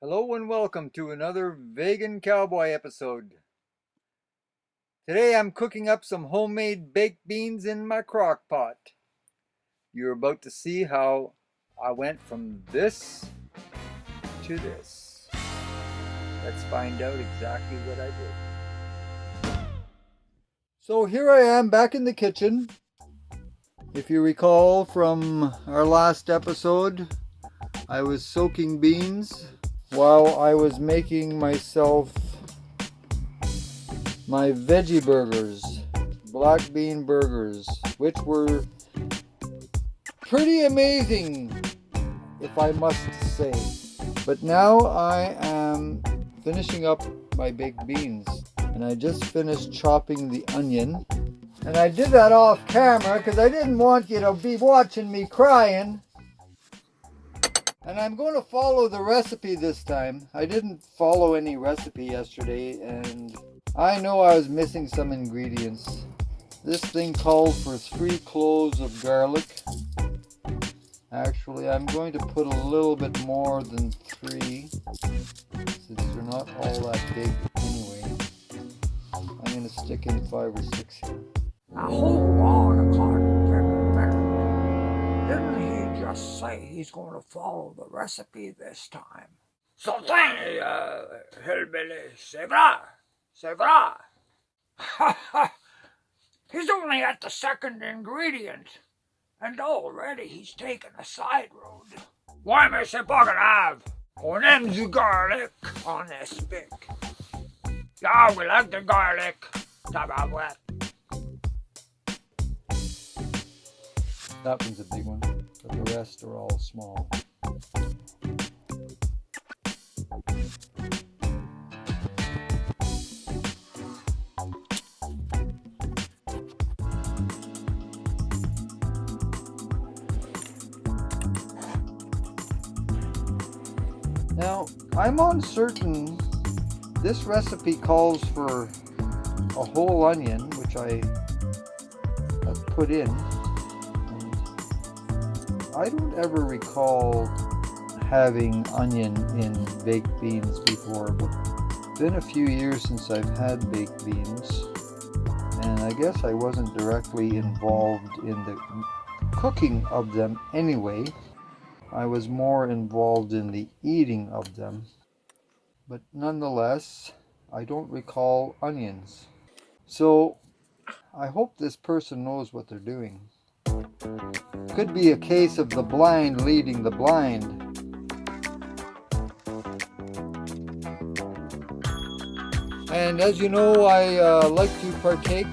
Hello and welcome to another Vegan Cowboy episode. Today I'm cooking up some homemade baked beans in my crock pot. You're about to see how I went from this to this. Let's find out exactly what I did. So here I am back in the kitchen. If you recall from our last episode, I was soaking beans while I was making myself my veggie burgers, black bean burgers, which were pretty amazing, if I must say. But now I am finishing up my baked beans, and I just finished chopping the onion. And I did that off camera because I didn't want you to be watching me crying. And I'm going to follow the recipe this time. I didn't follow any recipe yesterday, and I know I was missing some ingredients. This thing called for 3 cloves of garlic. Actually, I'm going to put a little bit more than 3, since they're not all that big anyway. I'm going to stick in 5 or 6 here. Now hold on a cotton picker. Didn't he just say he's going to follow the recipe this time? So zany, hillbilly, c'est vrai, c'est vrai. Ha ha! He's only at the second ingredient, and already he's taken a side road. Why, Mr. Buckenhave? On aime du garlic on this stick. Yeah, we like the garlic. Tabarouette. That one's a big one, but the rest are all small. Now, I'm uncertain. This recipe calls for a whole onion, which I have put in. I don't ever recall having onion in baked beans before, but it's been a few years since I've had baked beans, and I guess I wasn't directly involved in the cooking of them anyway. I was more involved in the eating of them, but nonetheless, I don't recall onions. So I hope this person knows what they're doing. Could be a case of the blind leading the blind. And as you know, I like to partake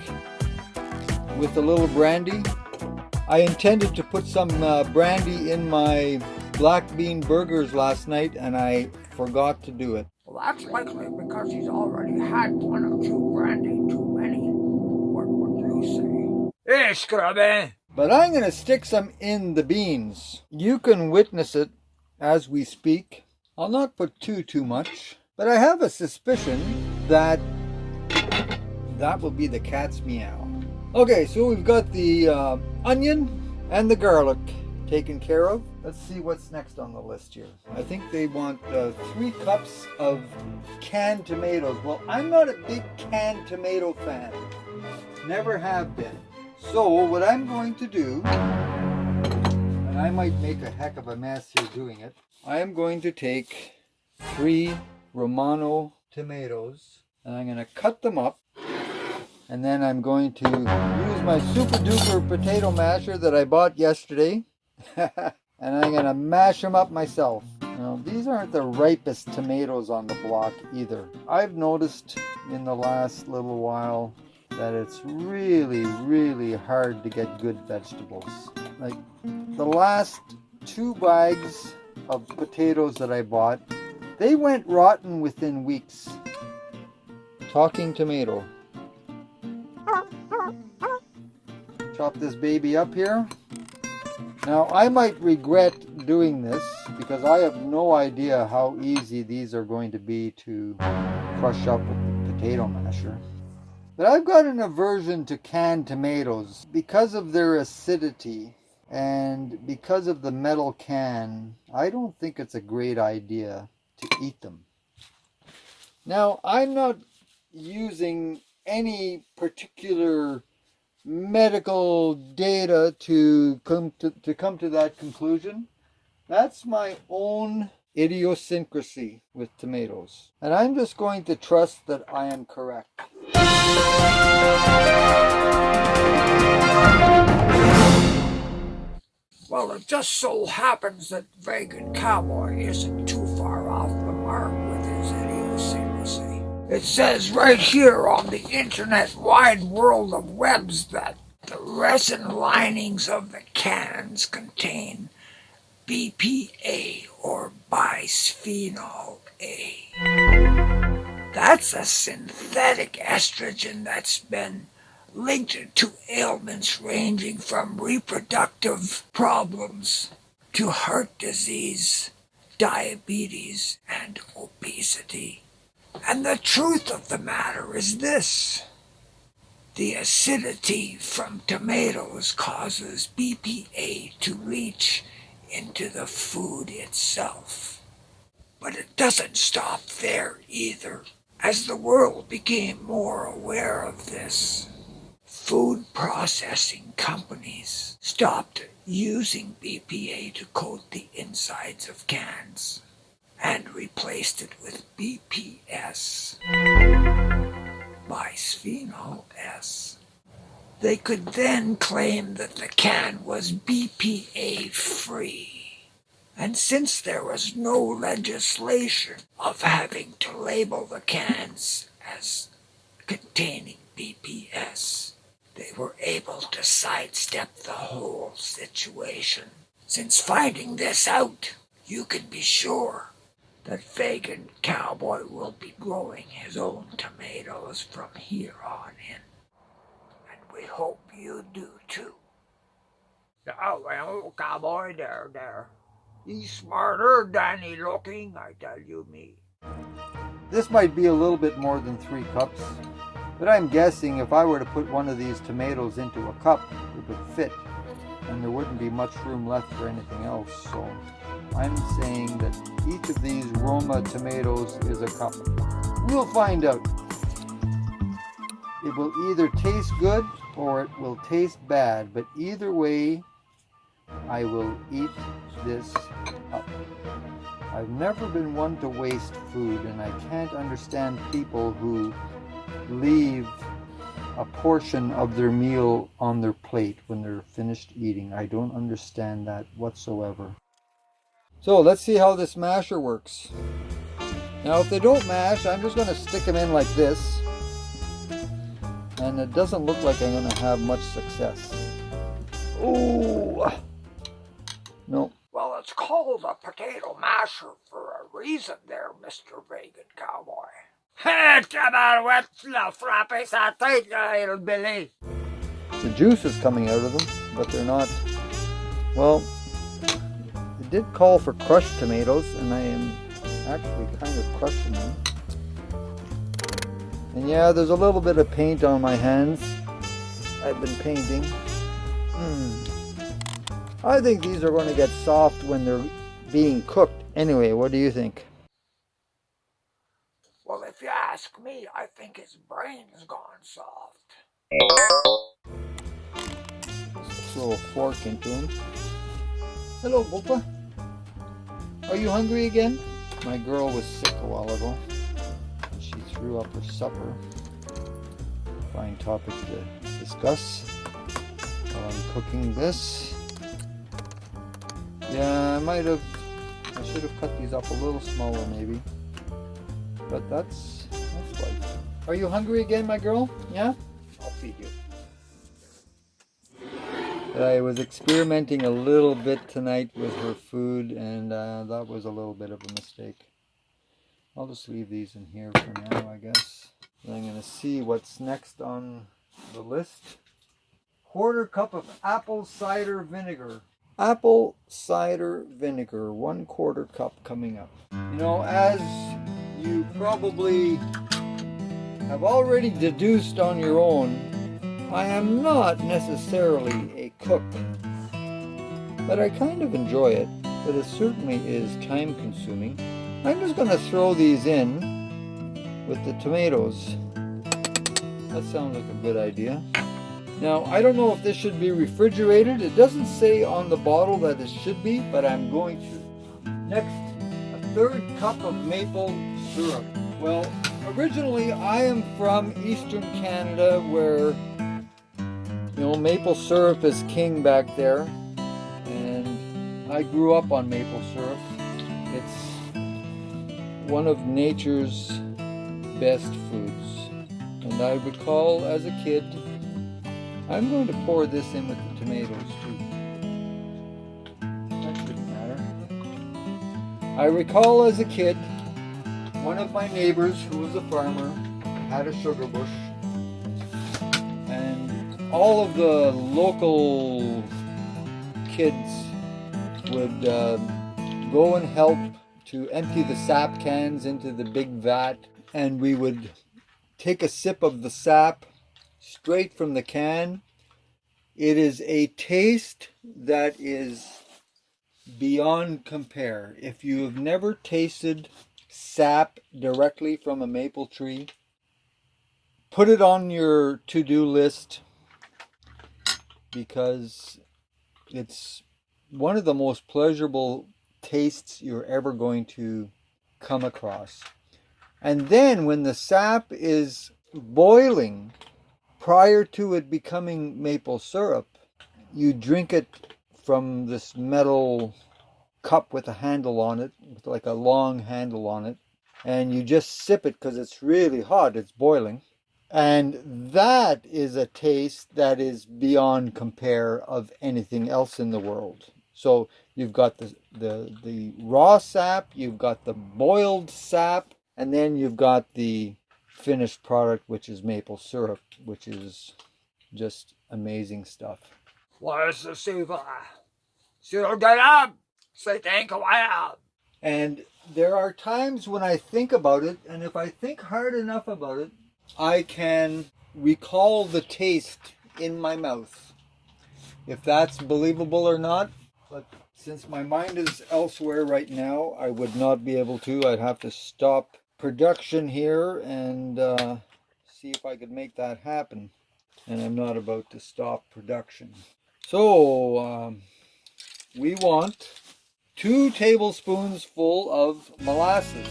with a little brandy. I intended to put some brandy in my black bean burgers last night, and I forgot to do it. Well, that's likely because he's already had 1 or 2 brandy too many. What would you say? Hey, Scrubby! But I'm going to stick some in the beans. You can witness it as we speak. I'll not put too much, but I have a suspicion that will be the cat's meow. Okay, so we've got the onion and the garlic taken care of. Let's see what's next on the list here. I think they want 3 cups of canned tomatoes. Well, I'm not a big canned tomato fan. Never have been. So what I'm going to do, and I might make a heck of a mess here doing it, I am going to take 3 Roma tomatoes, and I'm going to cut them up, and then I'm going to use my super duper potato masher that I bought yesterday, and I'm going to mash them up myself. Now, these aren't the ripest tomatoes on the block either. I've noticed in the last little while that it's really hard to get good vegetables. Like the last 2 bags of potatoes that I bought, they went rotten within weeks. Talking tomato. Chop this baby up here. Now I might regret doing this because I have no idea how easy these are going to be to crush up with the potato masher. But I've got an aversion to canned tomatoes because of their acidity and because of the metal can. I don't think it's a great idea to eat them. Now, I'm not using any particular medical data to come to that conclusion. That's my own idiosyncrasy with tomatoes. And I'm just going to trust that I am correct. Well, it just so happens that Vegan Cowboy isn't too far off the mark with his idiosyncrasy. It says right here on the internet wide world of webs that the resin linings of the cans contain BPA or bisphenol A. That's a synthetic estrogen that's been linked to ailments ranging from reproductive problems to heart disease, diabetes, and obesity. And the truth of the matter is this: the acidity from tomatoes causes BPA to leach into the food itself. But it doesn't stop there either. As the world became more aware of this, food processing companies stopped using BPA to coat the insides of cans and replaced it with BPS, bisphenol S. They could then claim that the can was BPA free. And since there was no legislation of having to label the cans as containing BPS, they were able to sidestep the whole situation. Since finding this out, you can be sure that Vegan Cowboy will be growing his own tomatoes from here on in. And we hope you do too. Oh, well, Cowboy, there. He's smarter than he looking, I tell you me. This might be a little bit more than 3 cups, but I'm guessing if I were to put one of these tomatoes into a cup, it would fit, and there wouldn't be much room left for anything else. So I'm saying that each of these Roma tomatoes is a cup. We'll find out. It will either taste good or it will taste bad, but either way, I will eat this up. I've never been one to waste food, and I can't understand people who leave a portion of their meal on their plate when they're finished eating. I don't understand that whatsoever. So let's see how this masher works. Now if they don't mash, I'm just going to stick them in like this, and it doesn't look like I'm going to have much success. Ooh! No. Well, it's called a potato masher for a reason there, Mr. Vegan Cowboy. The juice is coming out of them, but they're not. Well, it did call for crushed tomatoes, and I am actually kind of crushing them. And yeah, there's a little bit of paint on my hands. I've been painting. I think these are going to get soft when they're being cooked. Anyway, what do you think? Well, if you ask me, I think his brain's gone soft. Just throw a fork into him. Hello, Bopa. Are you hungry again? My girl was sick a while ago. She threw up her supper. Fine topic to discuss while I'm cooking this. Yeah, I should have cut these up a little smaller maybe. But that's life. Are you hungry again, my girl? Yeah? I'll feed you. I was experimenting a little bit tonight with her food, and that was a little bit of a mistake. I'll just leave these in here for now, I guess. And I'm going to see what's next on the list. 1/4 cup of apple cider vinegar. Apple cider vinegar, 1/4 cup coming up. You know, as you probably have already deduced on your own, I am not necessarily a cook, but I kind of enjoy it. But it certainly is time consuming. I'm just going to throw these in with the tomatoes. That sounds like a good idea. Now, I don't know if this should be refrigerated. It doesn't say on the bottle that it should be, but I'm going to. Next, a third cup of maple syrup. Well, originally I am from Eastern Canada where, maple syrup is king back there. And I grew up on maple syrup. It's one of nature's best foods. And I recall as a kid, I'm going to pour this in with the tomatoes too. That shouldn't matter. I recall as a kid, one of my neighbors who was a farmer had a sugar bush, and all of the local kids would go and help to empty the sap cans into the big vat, and we would take a sip of the sap straight from the can. It is a taste that is beyond compare. If you have never tasted sap directly from a maple tree, put it on your to-do list, because it's one of the most pleasurable tastes you're ever going to come across. And then when the sap is boiling, prior to it becoming maple syrup, you drink it from this metal cup with a handle on it, with like a long handle on it, and you just sip it because it's really hot, it's boiling. And that is a taste that is beyond compare of anything else in the world. So you've got the raw sap, you've got the boiled sap, and then you've got the finished product, which is maple syrup, which is just amazing stuff. And there are times when I think about it, and if I think hard enough about it, I can recall the taste in my mouth. If that's believable or not, but since my mind is elsewhere right now, I would not be able to. I'd have to stop production here and see if I could make that happen. And I'm not about to stop production. So we want 2 tablespoons full of molasses.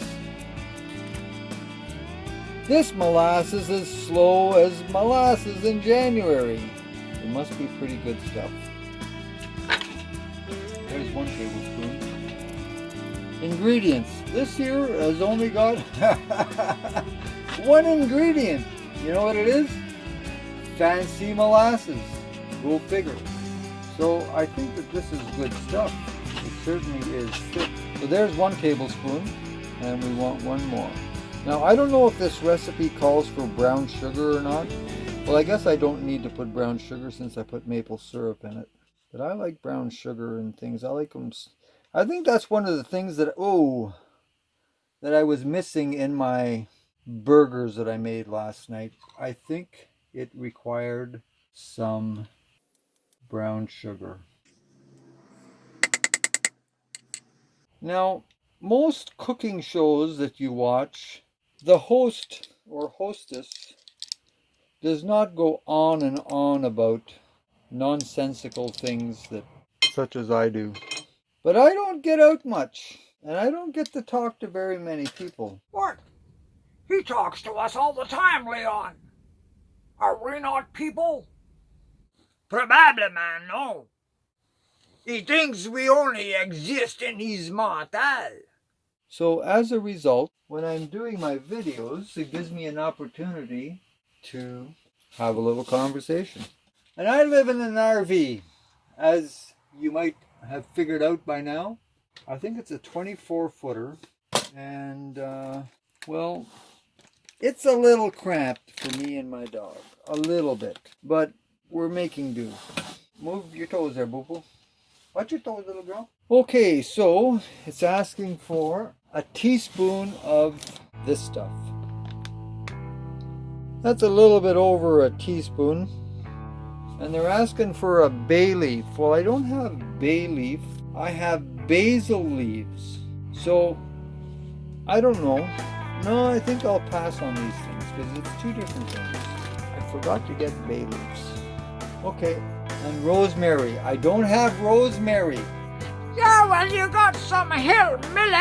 This molasses is slow as molasses in January. It must be pretty good stuff. There's 1 tablespoon. Ingredients. This here has only got 1 ingredient. You know what it is? Fancy molasses. Go figure. So I think that this is good stuff. It certainly is thick. So there's 1 tablespoon, and we want 1 more. Now I don't know if this recipe calls for brown sugar or not. Well, I guess I don't need to put brown sugar since I put maple syrup in it. But I like brown sugar and things. I like them. I think that's one of the things that I was missing in my burgers that I made last night. I think it required some brown sugar. Now, most cooking shows that you watch, the host or hostess does not go on and on about nonsensical things such as I do. But I don't get out much, and I don't get to talk to very many people. What? He talks to us all the time, Leon. Are we not people? Probably, man, no. He thinks we only exist in his mental. So as a result, when I'm doing my videos, it gives me an opportunity to have a little conversation. And I live in an RV, as you might have figured out by now. I think it's a 24-footer, and well, it's a little cramped for me and my dog, a little bit, but we're making do. Move your toes there, Boo-Boo. Watch your toes, little girl. Okay, so it's asking for a teaspoon of this stuff. That's a little bit over a teaspoon. And they're asking for a bay leaf. Well, I don't have bay leaf. I have basil leaves. So I don't know. No, I think I'll pass on these things because it's two different things. I forgot to get bay leaves. Okay, and rosemary. I don't have rosemary. Yeah, well, you got some hillbilly.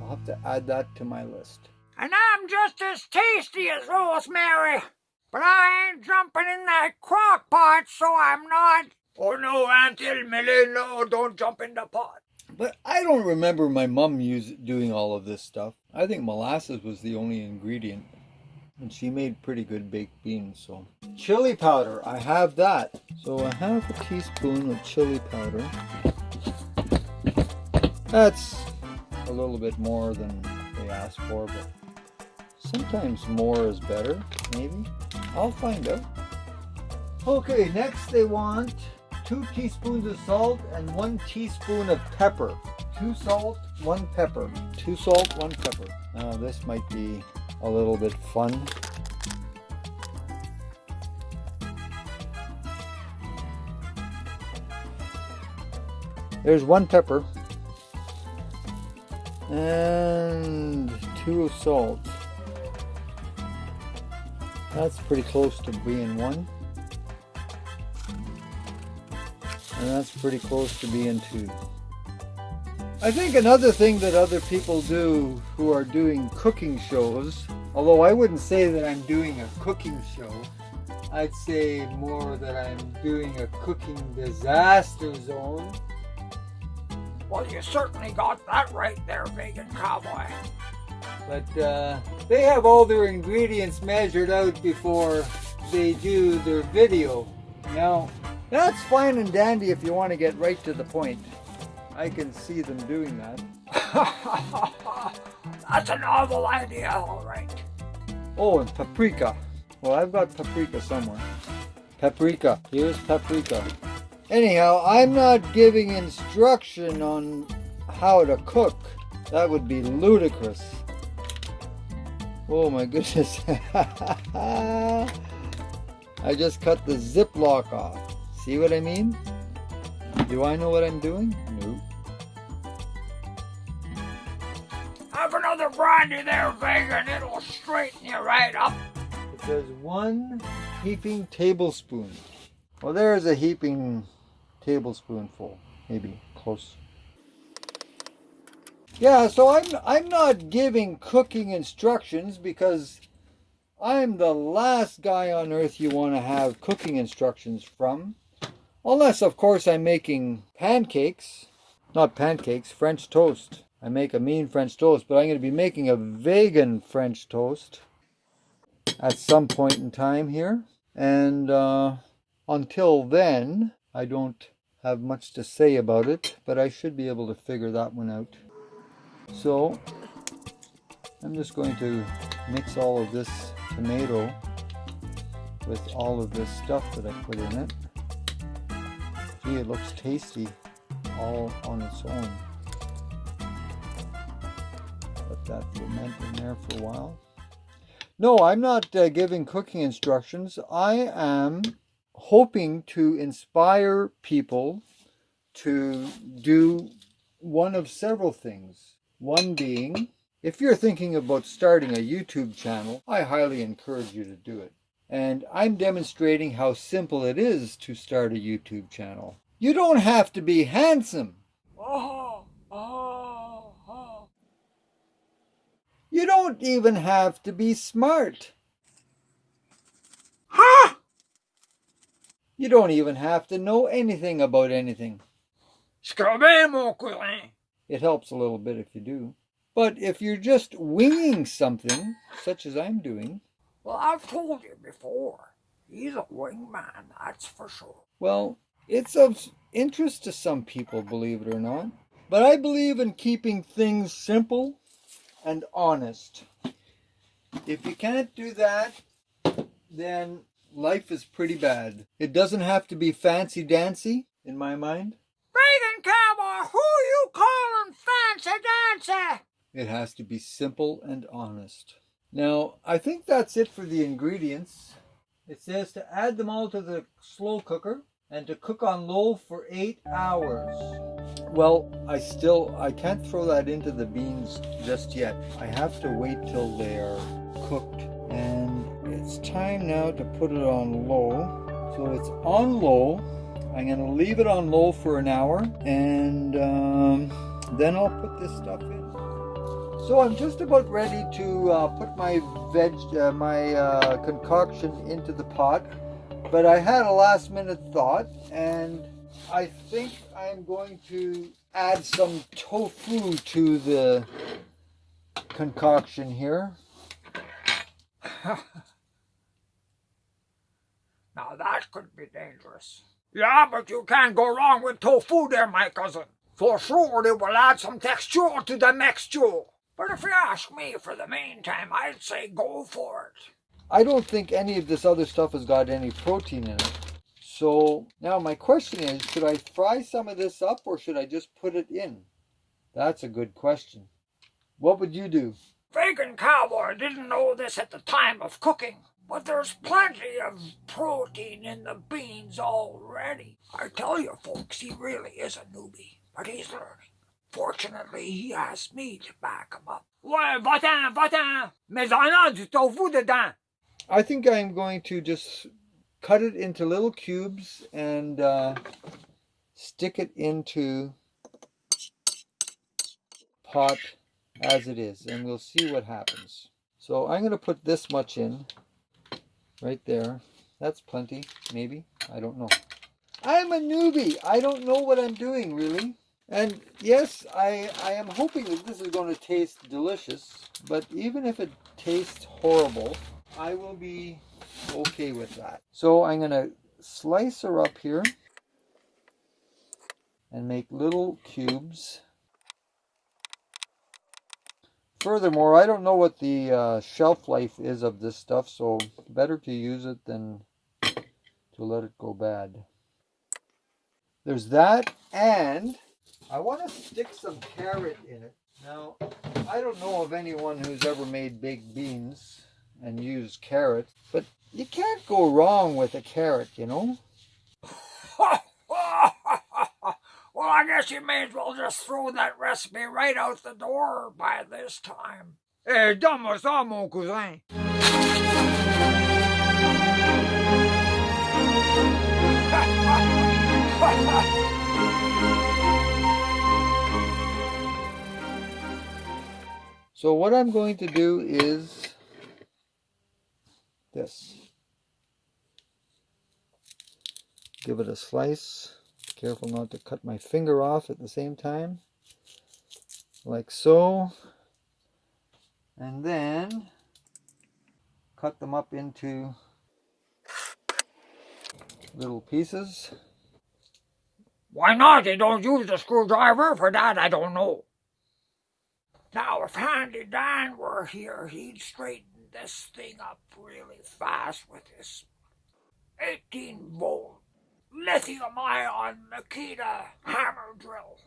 I'll have to add that to my list. And I'm just as tasty as rosemary. But I ain't jumping in that crock pot, so I'm not. Oh no, Aunt Hillbilly, no, don't jump in the pot. But I don't remember my mom doing all of this stuff. I think molasses was the only ingredient. And she made pretty good baked beans, so. Chili powder, I have that. So I have a teaspoon of chili powder. That's a little bit more than they asked for, but sometimes more is better, maybe. I'll find out. Okay, next they want 2 teaspoons of salt and 1 teaspoon of pepper. 2 salt, 1 pepper. 2 salt, 1 pepper. Now this might be a little bit fun. There's 1 pepper and 2 of salt. That's pretty close to being 1. And that's pretty close to being 2. I think another thing that other people do who are doing cooking shows, although I wouldn't say that I'm doing a cooking show, I'd say more that I'm doing a cooking disaster zone. Well, you certainly got that right there, Vegan Cowboy. But they have all their ingredients measured out before they do their video. Now, that's fine and dandy if you want to get right to the point. I can see them doing that. That's a novel idea, all right. Oh, and paprika. Well, I've got paprika somewhere. Paprika. Here's paprika. Anyhow, I'm not giving instruction on how to cook. That would be ludicrous. Oh my goodness. I just cut the Ziploc off. See what I mean? Do I know what I'm doing? No. Have another brandy there, Vegan. It'll straighten you right up. It says 1 heaping tablespoon. Well, there's a heaping tablespoonful. Maybe close. Yeah, so I'm not giving cooking instructions because I'm the last guy on earth you want to have cooking instructions from. Unless, of course, I'm making pancakes. Not pancakes, French toast. I make a mean French toast, but I'm going to be making a vegan French toast at some point in time here. And until then, I don't have much to say about it, but I should be able to figure that one out. So, I'm just going to mix all of this tomato with all of this stuff that I put in it. Gee, it looks tasty all on its own. Let that ferment in there for a while. No, I'm not giving cooking instructions. I am hoping to inspire people to do one of several things. One being, if you're thinking about starting a YouTube channel, I highly encourage you to do it. And I'm demonstrating how simple it is to start a YouTube channel. You don't have to be handsome. You don't even have to be smart. You don't even have to know anything about anything. It helps a little bit if you do. But if you're just winging something, such as I'm doing... Well, I've told you before, he's a wingman, that's for sure. Well, it's of interest to some people, believe it or not. But I believe in keeping things simple and honest. If you can't do that, then life is pretty bad. It doesn't have to be fancy-dancy, in my mind. Vegan Cowboy, who you calling fancy-dancy? It has to be simple and honest. Now, I think that's it for the ingredients. It says to add them all to the slow cooker and to cook on low for 8 hours. Well, I can't throw that into the beans just yet. I have to wait till they're cooked. And it's time now to put it on low. So it's on low. I'm going to leave it on low for an hour, and then I'll put this stuff in. So I'm just about ready to put my concoction into the pot, but I had a last minute thought, and I think I'm going to add some tofu to the concoction here. Now that could be dangerous. Yeah, but you can't go wrong with tofu there, my cousin. For sure, it will add some texture to the mixture. But if you ask me for the meantime, I'd say go for it. I don't think any of this other stuff has got any protein in it. So now my question is, should I fry some of this up or should I just put it in? That's a good question. What would you do? Vegan Cowboy didn't know this at the time of cooking, but there's plenty of protein in the beans already. I tell you, folks, he really is a newbie, but he's learning. Fortunately, he has me to back him up. Ouais, va-t'en, mais j'en ai du tofu dedans. I think I'm going to just cut it into little cubes and stick it into pot as it is, and we'll see what happens. So I'm going to put this much in right there. That's plenty, maybe. I don't know. I'm a newbie. I don't know what I'm doing, really. And yes, I am hoping that this is going to taste delicious, but even if it tastes horrible, I will be okay with that. So I'm going to slice her up here and make little cubes. Furthermore, I don't know what the shelf life is of this stuff, so better to use it than to let it go bad. There's that, and I want to stick some carrot in it. Now, I don't know of anyone who's ever made baked beans and used carrot, but you can't go wrong with a carrot, you know? Well, I guess you may as well just throw that recipe right out the door by this time. Eh, donne-moi ça, mon cousin. So what I'm going to do is this. Give it a slice. Careful not to cut my finger off at the same time. Like so. And then cut them up into little pieces. Why not? They don't use a screwdriver for that, I don't know. Now, if Handy Dan were here, he'd straighten this thing up really fast with his 18-volt lithium-ion Makita hammer drill.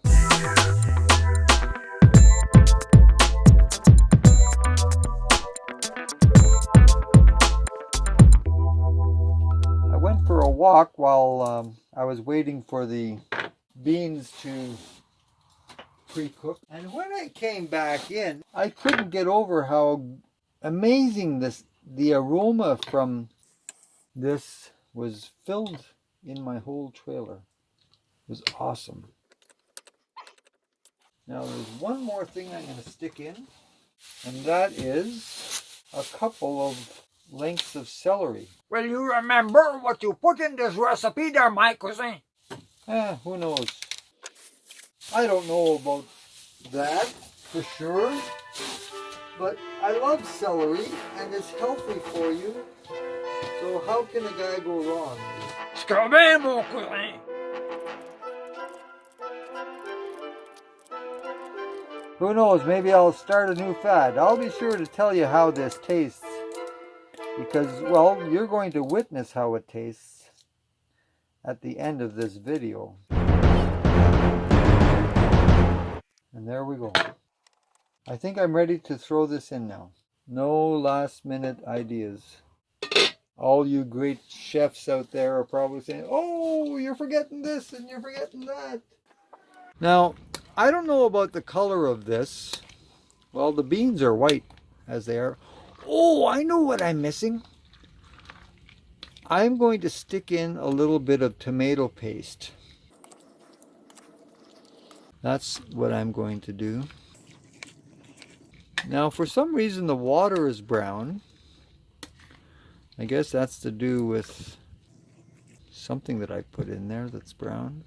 I went for a walk while I was waiting for the beans to pre-cook, and when I came back in, I couldn't get over how amazing the aroma from this was filled in my whole trailer. It was awesome. Now there's one more thing I'm going to stick in, and that is a couple of lengths of celery. Will you remember what you put in this recipe there, my cousin? Who knows? I don't know about that for sure, but I love celery and it's healthy for you, so how can a guy go wrong? Scrabble, mon cousin. Who knows, maybe I'll start a new fad. I'll be sure to tell you how this tastes, because, well, you're going to witness how it tastes at the end of this video. And there we go. I think I'm ready to throw this in now. No last minute ideas. All you great chefs out there are probably saying, oh, you're forgetting this and you're forgetting that. Now, I don't know about the color of this. Well, the beans are white as they are. Oh, I know what I'm missing. I'm going to stick in a little bit of tomato paste. That's what I'm going to do. Now, for some reason, the water is brown. I guess that's to do with something that I put in there that's brown.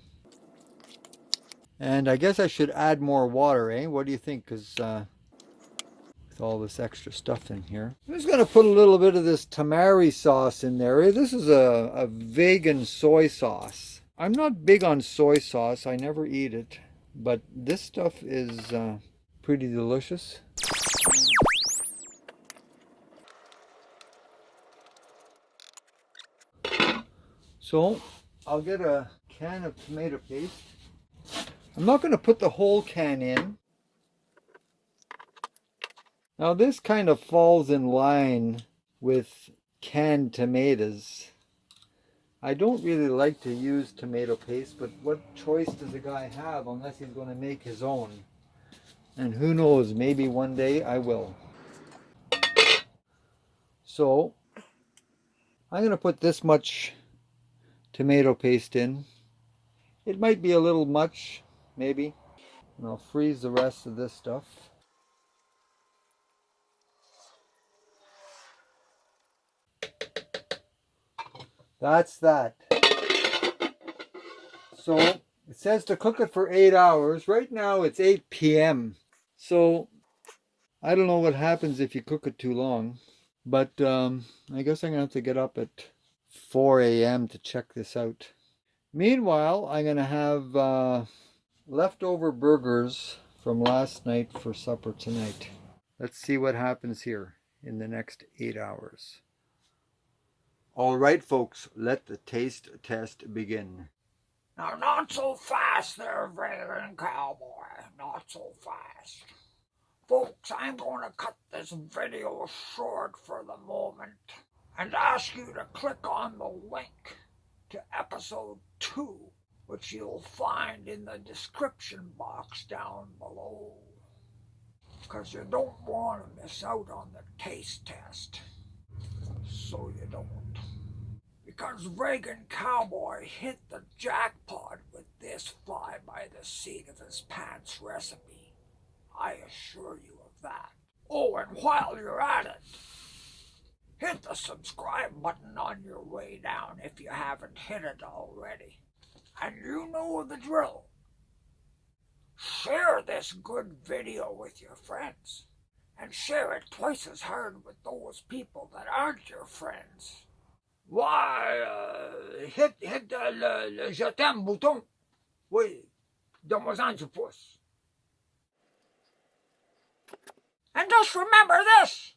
And I guess I should add more water, eh? What do you think? Because with all this extra stuff in here. I'm just going to put a little bit of this tamari sauce in there. This is a vegan soy sauce. I'm not big on soy sauce. I never eat it. But this stuff is pretty delicious. So I'll get a can of tomato paste. I'm not going to put the whole can in. Now this kind of falls in line with canned tomatoes. I don't really like to use tomato paste, but what choice does a guy have unless he's going to make his own? And who knows, maybe one day I will. So I'm going to put this much tomato paste in. It might be a little much, maybe. And I'll freeze the rest of this stuff. That's that. So it says to cook it for 8 hours. Right now it's 8 p.m. So I don't know what happens if you cook it too long. But I guess I'm going to have to get up at 4 a.m. to check this out. Meanwhile, I'm going to have leftover burgers from last night for supper tonight. Let's see what happens here in the next 8 hours. All right, folks, let the taste test begin. Now, not so fast there, Vegan Cowboy. Not so fast. Folks, I'm going to cut this video short for the moment and ask you to click on the link to episode 2, which you'll find in the description box down below. Because you don't want to miss out on the taste test. So you don't. Because Vegan Cowboy hit the jackpot with this fly by the seat of his pants recipe. I assure you of that. Oh, and while you're at it, hit the subscribe button on your way down if you haven't hit it already. And you know the drill. Share this good video with your friends. And share it twice as hard with those people that aren't your friends. Why, hit le je t'aime bouton. Oui, donne-moi-en du pouce. And just remember this.